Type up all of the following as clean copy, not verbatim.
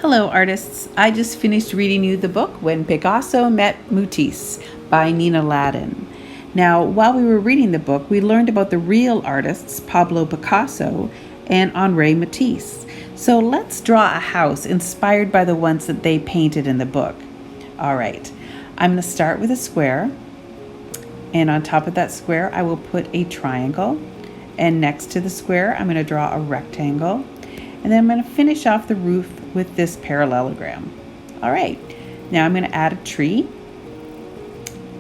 Hello artists, I just finished reading you the book When Pigasso Met Mootise by Nina Ladin. Now, while we were reading the book, we learned about the real artists Pablo Picasso and Henri Matisse. So let's draw a house inspired by the ones that they painted in the book. All right, I'm going to start with a square, and on top of that square I will put a triangle, and next to the square I'm going to draw a rectangle, and then I'm going to finish off the roof with this parallelogram. All right, now I'm going to add a tree,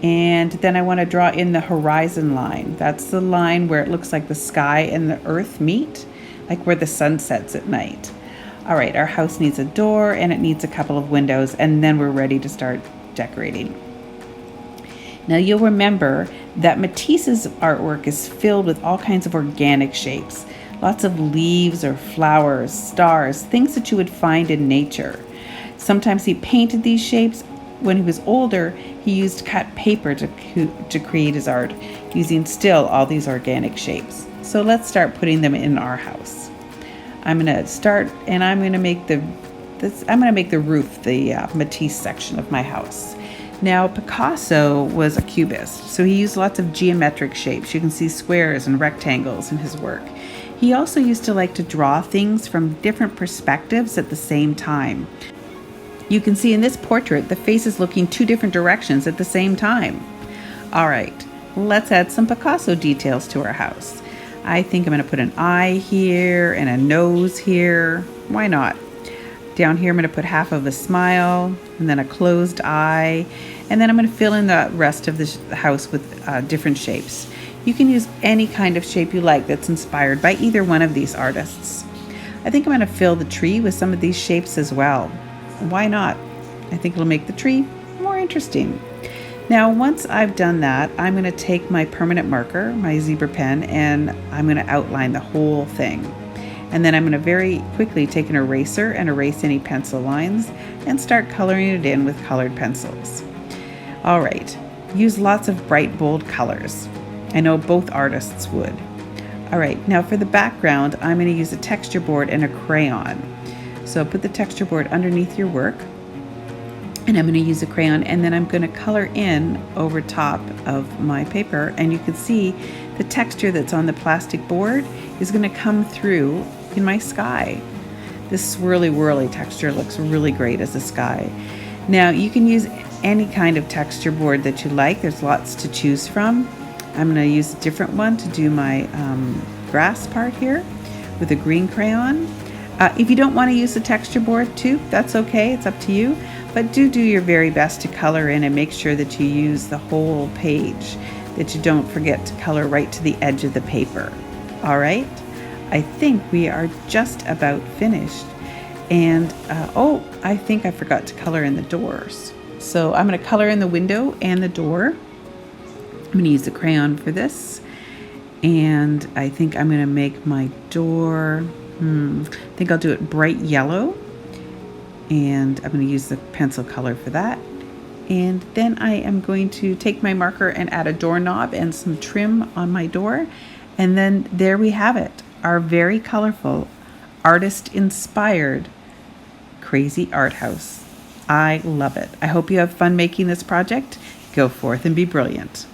and then I want to draw in the horizon line. That's the line where it looks like the sky and the earth meet, like where the sun sets at night. All right, our house needs a door and it needs a couple of windows, and then we're ready to start decorating. Now you'll remember that Matisse's artwork is filled with all kinds of organic shapes. Lots of leaves or flowers, stars, things that you would find in nature. Sometimes he painted these shapes. When he was older, he used cut paper to create his art, using still all these organic shapes. So let's start putting them in our house. I'm going to start, and I'm going to make the roof the Matisse section of my house. Now, Picasso was a cubist, so he used lots of geometric shapes. You can see squares and rectangles in his work. He also used to like to draw things from different perspectives at the same time. You can see in this portrait, the face is looking two different directions at the same time. All right, let's add some Picasso details to our house. I think I'm going to put an eye here and a nose here. Why not? Down here, I'm going to put half of a smile and then a closed eye. And then I'm going to fill in the rest of the house with different shapes. You can use any kind of shape you like that's inspired by either one of these artists. I think I'm going to fill the tree with some of these shapes as well. Why not? I think it'll make the tree more interesting. Now, once I've done that, I'm going to take my permanent marker, my zebra pen, and I'm going to outline the whole thing. And then I'm going to very quickly take an eraser and erase any pencil lines and start coloring it in with colored pencils. All right, use lots of bright, bold colors. I know both artists would. All right, now for the background, I'm going to use a texture board and a crayon. So put the texture board underneath your work, and I'm going to use a crayon, and then I'm going to color in over top of my paper, and you can see the texture that's on the plastic board is going to come through in my sky. This swirly whirly texture looks really great as a sky. Now you can use any kind of texture board that you like. There's lots to choose from. I'm going to use a different one to do my grass part here with a green crayon. If you don't want to use the texture board too, that's okay, it's up to you. But do your very best to color in and make sure that you use the whole page, that you don't forget to color right to the edge of the paper. All right, I think we are just about finished. And I think I forgot to color in the doors. So I'm going to color in the window and the door. I'm going to use the crayon for this, and I think I'm going to make my door, I think I'll do it bright yellow, and I'm going to use the pencil color for that. And then I am going to take my marker and add a doorknob and some trim on my door, and then there we have it, our very colorful, artist-inspired, crazy art house. I love it. I hope you have fun making this project. Go forth and be brilliant.